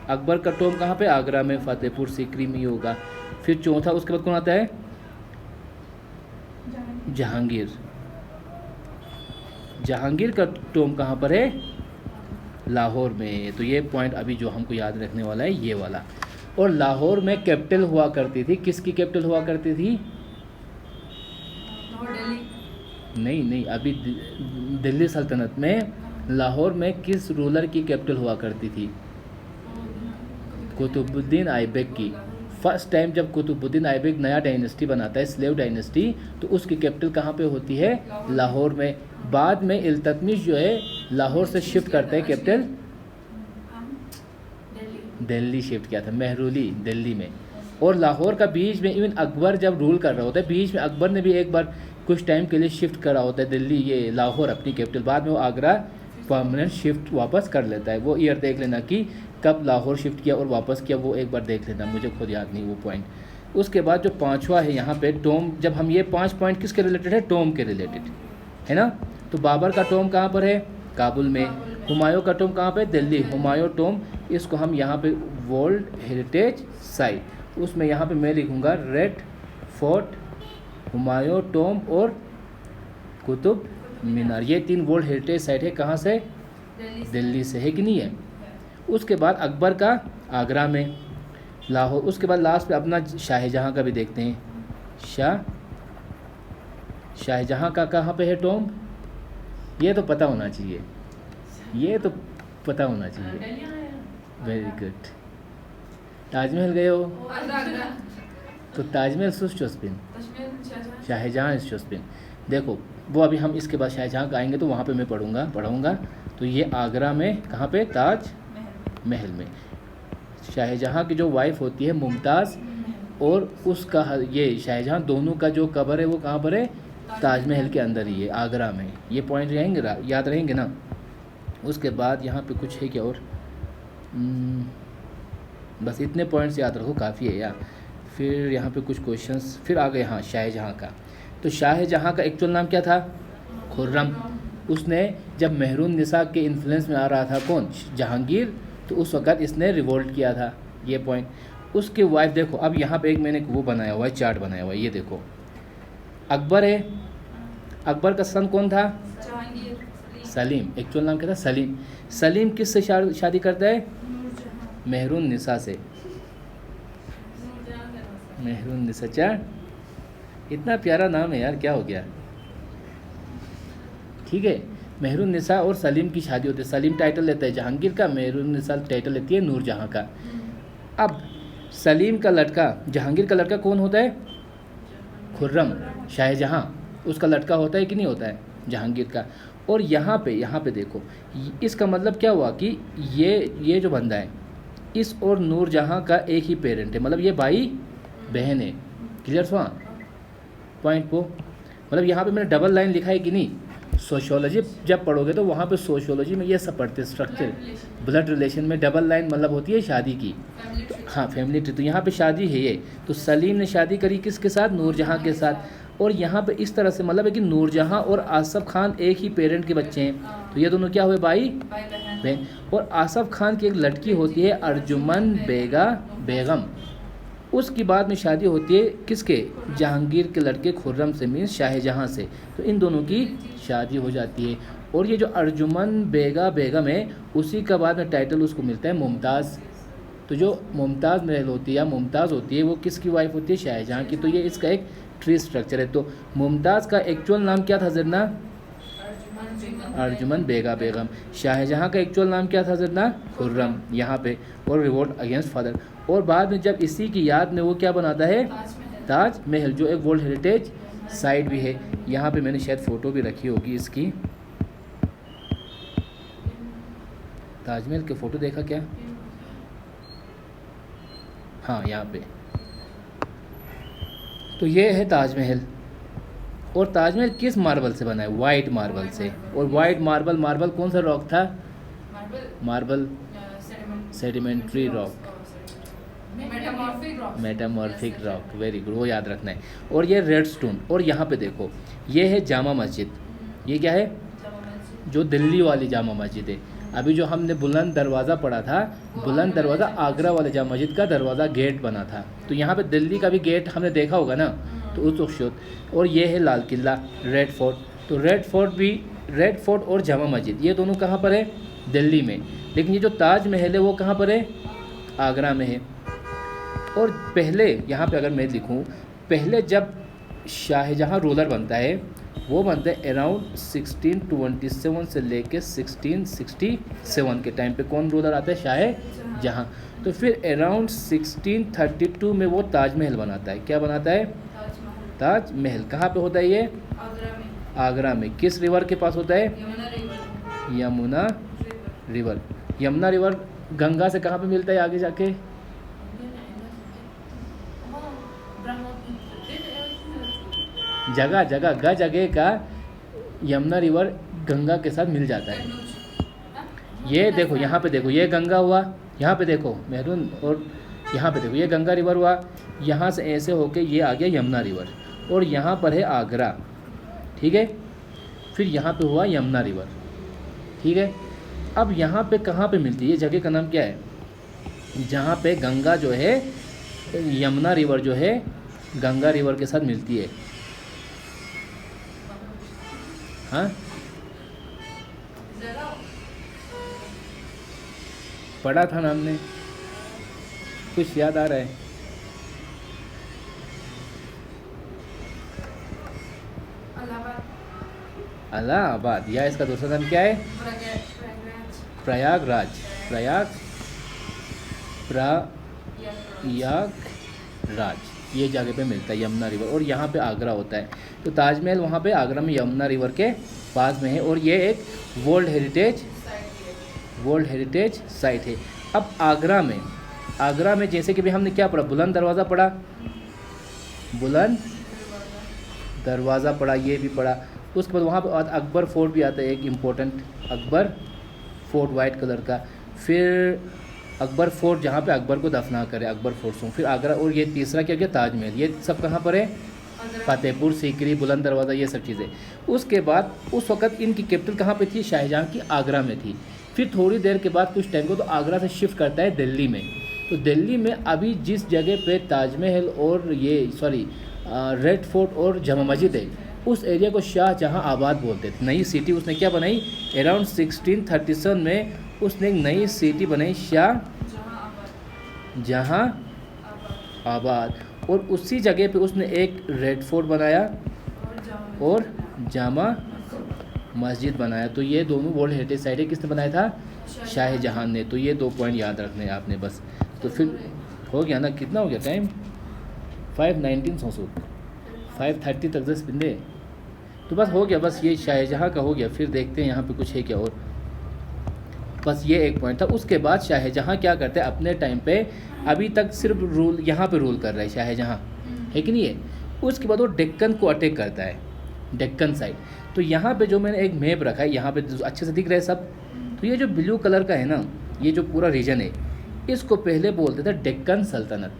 [SPEAKER 1] अकबर का टोम कहाँ पे? आगरा में, फतेहपुर सीकरी में ही होगा। फिर चौथा उसके बाद कौन आता है? जहांगीर। जहांगीर का टोम कहाँ पर है? लाहौर में। तो ये पॉइंट अभी जो हमको याद रखने वाला है ये वाला। और लाहौर में कैपिटल हुआ करती थी, किसकी कैपिटल हुआ करती थी? नहीं, अभी दिल्ली सल्तनत में लाहौर में किस रूलर की कैपिटल हुआ करती थी? कुतुबुद्दीन ऐबक की। फर्स्ट टाइम जब कुतुबुद्दीन ऐबक नया डायनेस्टी बनाता है, स्लेव डायनेस्टी, तो उसकी कैपिटल कहाँ पे होती है? लाहौर में। बाद में इल्तुतमिश जो है लाहौर से शिफ्ट करता है कैपिटल, दिल्ली शिफ्ट किया था, महरूली दिल्ली में। और लाहौर का बीच में इवन अकबर जब रूल कर रहा होता है, बीच में अकबर ने भी एक बार कुछ टाइम के लिए शिफ्ट करा होता है दिल्ली, ये लाहौर अपनी कैपिटल। बाद में वो आगरा परमानेंट शिफ्ट वापस कर लेता है। वो ईयर देख लेना कि कब लाहौर शिफ्ट किया और वापस किया, वो एक बार देख लेना, मुझे खुद याद नहीं वो पॉइंट। उसके बाद जो पांचवा है यहाँ पे टोम, जब हम ये 5 पॉइंट किसके रिलेटेड है, टोम के रिलेटेड है ना। तो बाबर का टोम कहाँ पर है, काबुल में। हुमायूं का टोम कहाँ पे, दिल्ली। हुमायूं टोम, इसको हम यहाँ पे वर्ल्ड हेरिटेज साइट, उसमें यहाँ पे मैं लिखूँगा रेड फोर्ट, हुमायूं टोम और कुतुब मीनार। ये 3 वर्ल्ड हेरिटेज साइट है, कहाँ से, दिल्ली से, है कि नहीं है। उसके बाद अकबर का आगरा में, लाहौर। उसके बाद लास्ट पे अपना शाहजहाँ का भी देखते हैं। शाहजहाँ का कहाँ पे है टोम, ये तो पता होना चाहिए, ये तो पता होना चाहिए। Very good. ताजमहल गए हो, तो ताजमहल सुस्चोस्पिन, शाहजहाँ सुस्पिन। देखो वो अभी हम इसके बाद शाहजहाँ का आएंगे तो वहाँ पे मैं पढ़ूँगा। तो ये आगरा में कहाँ पे, ताज महल में। शाहजहाँ की जो वाइफ होती है मुमताज़, और उसका ये शाहजहाँ, दोनों का जो कब्र है वो कहाँ पर है, ताजमहल के अंदर ही है, आगरा में। ये पॉइंट रहेंगे, याद रहेंगे ना। उसके बाद यहाँ पे कुछ है क्या और, बस इतने पॉइंट्स याद रखो, काफ़ी है यार। फिर यहाँ पे कुछ क्वेश्चंस फिर आ गए। हाँ, शाहजहाँ का, तो शाहजहाँ का एक्चुअल नाम क्या था, खुर्रम। उसने जब मेहरुन्निसा के इन्फ्लुएंस में आ रहा था कौन, जहांगीर, तो उस वक़्त इसने रिवोल्ट किया था, ये पॉइंट। उसकी वाइफ देखो, अब यहाँ पे एक मैंने वो बनाया हुआ है, चार्ट बनाया हुआ है, ये देखो। अकबर है, अकबर का सन कौन था, सलीम। एक्चुअल नाम क्या था, सलीम। सलीम किससे शादी करता है, मेहरुन्निसा से। मेहरुन्निसा, चार, इतना प्यारा नाम है यार, क्या हो गया। ठीक है, मेहरुन्निसा और सलीम की शादी होती है। सलीम टाइटल लेता है जहांगीर का, मेहरुन्निसा टाइटल लेती है नूरजहाँ का। अब सलीम का लड़का, जहांगीर का लड़का कौन होता है, खुर्रम। शाहजहाँ उसका लड़का होता है कि नहीं होता है, जहांगीर का। और यहाँ पे देखो, इसका मतलब क्या हुआ कि ये जो बंदा है, इस और नूरजहाँ का एक ही पेरेंट है, मतलब ये भाई बहन है। क्लियर हुआ पॉइंट को। मतलब यहाँ पे मैंने डबल लाइन लिखा है कि नहीं। सोशियोलॉजी जब पढ़ोगे तो वहाँ पे सोशियोलॉजी में ये सब पढ़ते, स्ट्रक्चर, ब्लड रिलेशन में डबल लाइन मतलब होती है शादी की। तो हाँ, फैमिली ट्री। तो यहाँ पे शादी है ये, तो सलीम ने शादी करी किसके साथ, नूरजहाँ के साथ। और यहाँ पे इस तरह से मतलब है कि नूरजहाँ और आसफ खान एक ही पेरेंट के बच्चे हैं, तो ये दोनों क्या हुए, भाई बहन। और आसफ खान की एक लड़की होती है अर्जुमन बेगम। उसकी बाद में शादी होती है किसके, जहांगीर के लड़के खुर्रम से, मीन्स शाहजहाँ से। तो इन दोनों की शादी हो जाती है। और ये जो अर्जुमन बेगम है, उसी का बाद में टाइटल उसको मिलता है मुमताज़। तो जो मुमताज़ महल होती है या मुमताज़ होती है, वो किसकी वाइफ होती है, शाहजहाँ की। तो ये इसका एक ट्री स्ट्रक्चर है। तो मुमताज़ का एक्चुअल नाम क्या था ज़रना, अर्जुमन बेगम। शाहजहाँ का एक्चुअल नाम क्या था ज़रना, खुर्रम, यहाँ पे। और रिवोल्ट अगेंस्ट फादर। और बाद में जब इसी की याद में वो क्या बनाता है, ताज महल, जो एक वर्ल्ड हेरिटेज साइट भी है। यहाँ पे मैंने शायद फ़ोटो भी रखी होगी इसकी, ताजमहल के फ़ोटो देखा क्या, हाँ यहाँ पे। तो ये है ताजमहल। और ताजमहल किस मार्बल से बना है, वाइट मार्बल से। और वाइट मार्बल कौन सा रॉक था, marble sedimentary rock, metamorphic rock. Very good, वो याद रखना है। और ये रेड स्टोन। और यहाँ पे देखो, ये है जामा मस्जिद। ये क्या है, जो दिल्ली वाली जामा मस्जिद है। अभी जो हमने बुलंद दरवाज़ा पढ़ा था, बुलंद दरवाज़ा आगरा वाले जामा मस्जिद का दरवाज़ा, गेट बना था। तो यहाँ पे दिल्ली का भी गेट हमने देखा होगा ना, तो उस वक्त। और ये है लाल किला, रेड फोर्ट। तो रेड फोर्ट और जामा मस्जिद, ये दोनों कहाँ पर है, दिल्ली में। लेकिन ये जो ताजमहल है वो कहाँ पर है, आगरा में है। और पहले यहाँ पे अगर मैं लिखूँ, पहले जब शाहजहाँ रूलर बनता है, वो बनता है अराउंड 1627 से लेके 1667 के टाइम पे। कौन रूलर आता है, शाहजहाँ। तो फिर अराउंड 1632 में वो ताजमहल बनाता है। क्या बनाता है, ताजमहल। कहाँ पे होता है ये, आगरा में। किस रिवर के पास होता है, यमुना रिवर। यमुना रिवर गंगा से कहाँ पे मिलता है आगे जाके, जगह का यमुना रिवर गंगा के साथ मिल जाता है। ये देखो यहाँ पे देखो, ये गंगा हुआ, यहाँ पे देखो मेहरून और यहाँ पे देखो ये गंगा रिवर हुआ, यहाँ से ऐसे होके ये आ गया यमुना रिवर, और यहाँ पर है आगरा, ठीक है। फिर यहाँ पे हुआ यमुना रिवर, ठीक है। अब यहाँ पे कहाँ पे मिलती है, ये जगह का नाम क्या है, जहाँ पे गंगा जो है यमुना रिवर जो है गंगा रिवर के साथ मिलती है। हाँ,
[SPEAKER 2] जरा
[SPEAKER 1] पढ़ा था ना हमने, कुछ याद आ रहा है?
[SPEAKER 2] इलाहाबाद,
[SPEAKER 1] इलाहाबाद, या इसका दूसरा नाम क्या है?
[SPEAKER 2] प्रयागराज,
[SPEAKER 1] प्रयागराज,
[SPEAKER 2] या
[SPEAKER 1] प्रयागराज, ये जगह पे मिलता है यमुना रिवर, और यहाँ पे आगरा होता है। तो ताजमहल वहाँ पे आगरा में यमुना रिवर के पास में है, और ये एक वर्ल्ड हेरिटेज साइट है। अब आगरा में जैसे कि भी हमने क्या पढ़ा, बुलंद दरवाज़ा पढ़ा, बुलंद दरवाज़ा पढ़ा, ये भी पढ़ा। उसके बाद वहाँ पर अकबर फोर्ट भी आता है, एक important Akbar fort white colour का। फिर अकबर फोर्ट जहाँ पे अकबर को दफना करे, अकबर फोर्ट से। फिर आगरा, और ये तीसरा क्या गया, ताजमहल। ये सब कहाँ पर है? फतेहपुर सीकरी, बुलंद दरवाज़ा, ये सब चीज़ें। उसके बाद उस वक़्त इनकी कैपिटल कहाँ पे थी? शाहजहाँ की आगरा में थी। फिर थोड़ी देर के बाद कुछ टाइम को तो आगरा से शिफ्ट करता है दिल्ली में। तो दिल्ली में अभी जिस जगह पे ताजमहल और रेड फोर्ट और जमा मस्जिद है, उस एरिया को शाहजहाँ आबाद बोलते थे। नई सिटी उसने क्या बनाई, अराउंड 1637 में उसने एक नई सिटी बनाई, शाहजहाँ आबाद। और उसी जगह पे उसने एक रेड फोर्ट बनाया और जामा मस्जिद बनाया। तो ये दोनों वर्ल्ड हेरिटेज साइट है, किसने बनाया था? शाहजहाँ ने। तो ये 2 पॉइंट याद रखने हैं आपने बस। तो फिर हो गया ना, कितना हो गया टाइम? 5:19 सौ 5:30 तक 10 बिंदे, तो बस हो गया। बस ये शाहजहाँ का हो गया। फिर देखते हैं यहाँ पे कुछ है क्या और। बस ये एक पॉइंट था। उसके बाद शाहजहाँ क्या करते हैं अपने टाइम पे, अभी तक सिर्फ रूल यहाँ पे रूल कर रहा है शाहजहाँ, है कि नहीं है। उसके बाद वो डेक्कन को अटैक करता है, डेक्कन साइड। तो यहाँ पे जो मैंने एक मैप रखा है, यहाँ पे अच्छे से दिख रहा है सब। तो ये जो ब्लू कलर का है ना, ये जो पूरा रीजन है, इसको पहले बोलते थे डेक्कन सल्तनत,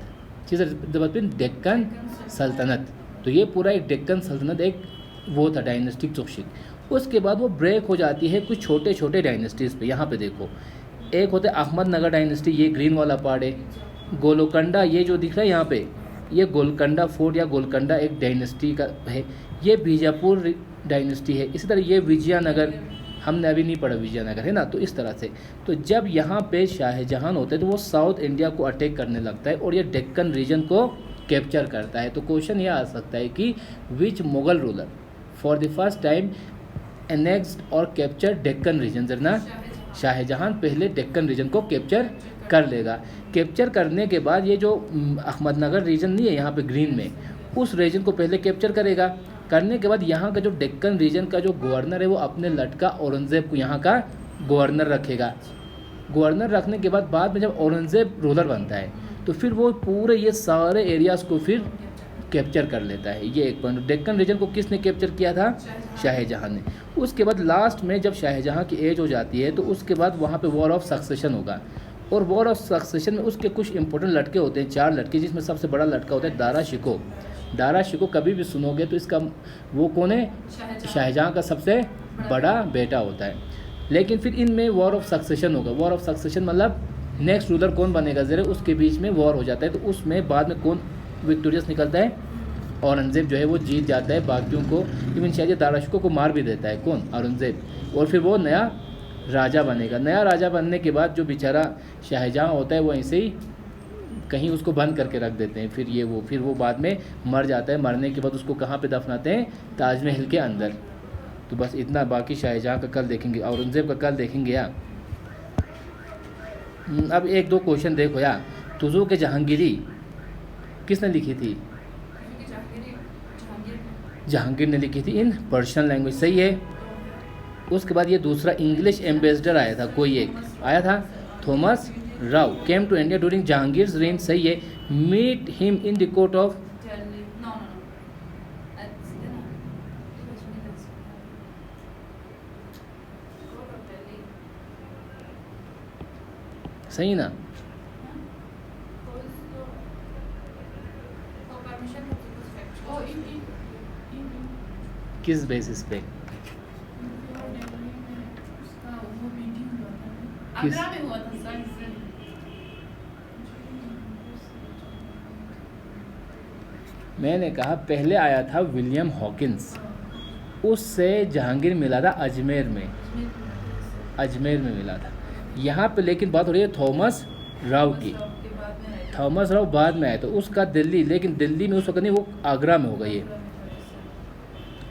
[SPEAKER 1] डेक्कन सल्तनत। तो ये पूरा एक डेक्कन सल्तनत एक वो था, डायनेस्टिक चौकशी। उसके बाद वो ब्रेक हो जाती है कुछ छोटे छोटे डायनेस्टीज़ पे। यहाँ पे देखो, एक होता है अहमदनगर डायनेस्टी, ये ग्रीन वाला पार्ट है। गोलकोंडा, ये जो दिख रहा है यहाँ पे, ये गोलकोंडा फोर्ट या गोलकोंडा एक डायनेस्टी का है। ये बीजापुर डायनेस्टी है। इसी तरह ये विजयनगर, हमने अभी नहीं पढ़ा विजयनगर, है ना। तो इस तरह से, तो जब यहाँ पे शाहजहां होते हैं तो वो साउथ इंडिया को अटैक करने लगता है और ये डेक्कन रीजन को कैप्चर करता है। तो क्वेश्चन ये आ सकता है कि which Mughal ruler for the first time annexed और कैप्चर डेक्कन रीजन, ना शाहजहां पहले डेक्कन रीजन को कैप्चर कर लेगा। कैप्चर करने के बाद ये जो अहमदनगर रीजन नहीं है यहाँ पे ग्रीन में, उस रीजन को पहले कैप्चर करेगा। करने के बाद यहाँ का जो डेक्कन रीजन का जो गवर्नर है वो अपने लड़का औरंगजेब को यहाँ का गवर्नर रखेगा। गवर्नर रखने के बाद में जब औरंगजेब रूलर बनता है तो फिर वो पूरे ये सारे एरियाज़ को फिर कैप्चर कर लेता है। ये एक पॉइंट। डेक्कन रीजन को किसने कैप्चर किया था? शाहजहां ने। उसके बाद लास्ट में जब शाहजहां की एज हो जाती है तो उसके बाद वहाँ पे वॉर ऑफ सक्सेशन होगा। और वॉर ऑफ सक्सेशन में उसके कुछ इंपॉर्टेंट लड़के होते हैं, 4 लड़के, जिसमें सबसे बड़ा लड़का होता है दारा शिकोह। दारा शिकोह कभी भी सुनोगे तो इसका वो कौन है? शाहजहां का सबसे बड़ा बेटा होता है। लेकिन फिर इनमें वॉर ऑफ सक्सेशन होगा। वॉर ऑफ सक्सेशन मतलब नेक्स्ट रूलर कौन बनेगा ज़रा, उसके बीच में वॉर हो जाता है। तो उसमें बाद में कौन विक्टोरियस निकलता है? औरंगजेब जो है वो जीत जाता है बाकियों को। इवन शायद दारा शिकोह को मार भी देता है, कौन? औरंगजेब। और फिर वो नया राजा बनेगा। नया राजा बनने के बाद जो बेचारा शाहजहां होता है वो ऐसे ही कहीं उसको बंद करके रख देते हैं। फिर वो बाद में मर जाता है। मरने के बाद उसको कहाँ पे दफनाते हैं? ताजमहल के अंदर। तो बस इतना। बाकी शाहजहां का कल देखेंगे, औरंगजेब का कल देखेंगे यार। अब 1-2 क्वेश्चन देखो यार। तुज़ुक जहांगीरी किसने लिखी थी? जहांगीर ने लिखी थी इन पर्शियन लैंग्वेज, सही है। उसके बाद ये दूसरा इंग्लिश एम्बेसडर आया था, कोई एक आया था, Thomas Roe, came to India during Jahangir's reign, सही है। Meet him in the court of, सही ना? किस बेसिस पे? किस?
[SPEAKER 2] आगरा में हुआ था सर।
[SPEAKER 1] मैंने कहा पहले आया था विलियम हॉकिंस, उससे जहांगीर मिला था अजमेर में, अजमेर में मिला था। यहाँ पे लेकिन बात हो रही है थॉमस राव की।
[SPEAKER 2] के बाद में आया था।
[SPEAKER 1] थॉमस राव बाद में आया तो उसका दिल्ली, लेकिन दिल्ली में उस वक्त नहीं, वो आगरा में होगा। ये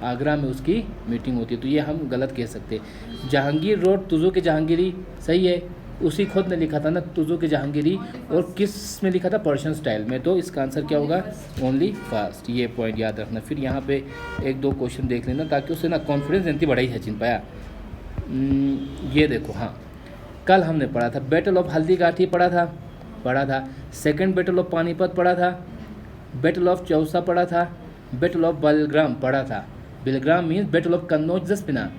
[SPEAKER 1] आगरा में उसकी मीटिंग होती है, तो ये हम गलत कह सकते हैं। जहांगीर रोड तुजो के जहांगीरी, सही है, उसी खुद ने लिखा था ना तुजो के जहांगीरी, और किस में लिखा था? पर्शियन स्टाइल में। तो इसका आंसर क्या होगा? Only fast. ये पॉइंट याद रखना। फिर यहाँ पे एक दो क्वेश्चन देख लेना ताकि उससे ना कॉन्फिडेंस एंती बढ़ाई सचिन पाया। ये देखो, हाँ कल हमने पढ़ा था बैटल ऑफ हल्दीघाटी पढ़ा था, सेकंड बैटल ऑफ पानीपत पढ़ा था, बैटल ऑफ चौसा पढ़ा था, बैटल ऑफ बिलग्राम पढ़ा था। Bilgram means battle of Kannauj जसपिना,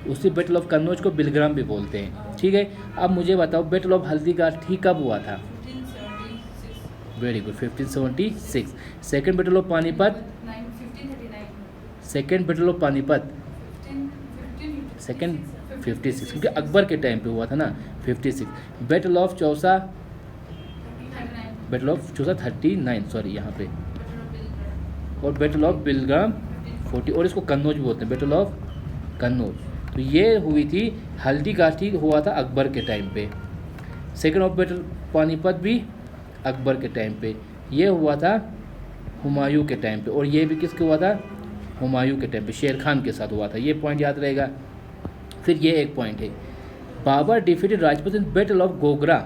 [SPEAKER 1] उसी बैटल ऑफ कन्नौज को बिलग्राम भी बोलते हैं। ठीक है, अब मुझे बताओ बैटल ऑफ हल्दीघाटी कब हुआ था?
[SPEAKER 2] 1576।
[SPEAKER 1] Very good, 1576। Second battle of Panipat,
[SPEAKER 2] 1539।
[SPEAKER 1] Second battle of Panipat
[SPEAKER 2] 1556।
[SPEAKER 1] Second 56, क्योंकि अकबर के टाइम पे हुआ था ना 56। Battle of Chausa,
[SPEAKER 2] 39।
[SPEAKER 1] Battle of Chausa 39, sorry यहाँ पे, और बैटल ऑफ बिलग्राम 40, और इसको कन्नौज भी बोलते हैं, बैटल ऑफ कन्नौज। तो ये हुई थी हल्दीघाटी, हुआ था अकबर के टाइम पे। सेकंड ऑफ बैटल पानीपत भी अकबर के टाइम पे। ये हुआ था हुमायूं के टाइम पे, और ये भी किसके हुआ था? हुमायूं के टाइम पे, शेर खान के साथ हुआ था। ये पॉइंट याद रहेगा। फिर ये एक पॉइंट है, Babur defeated Rajput in battle of Ghaghra,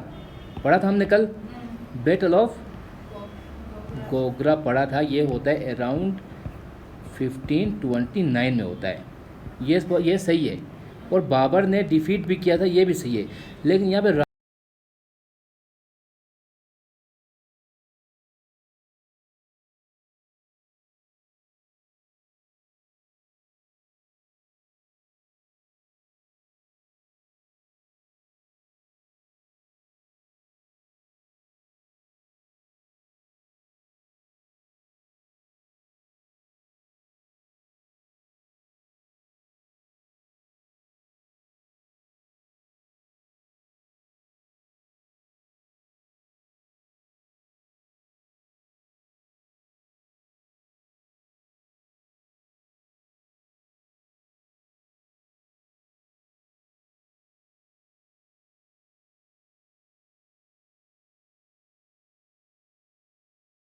[SPEAKER 1] पढ़ा था हमने कल। बैटल ऑफ गोगरा पढ़ा था, ये होता है अराउंड 1529 में होता है। ये सही है, और बाबर ने डिफीट भी किया था, ये भी सही है। लेकिन यहाँ पे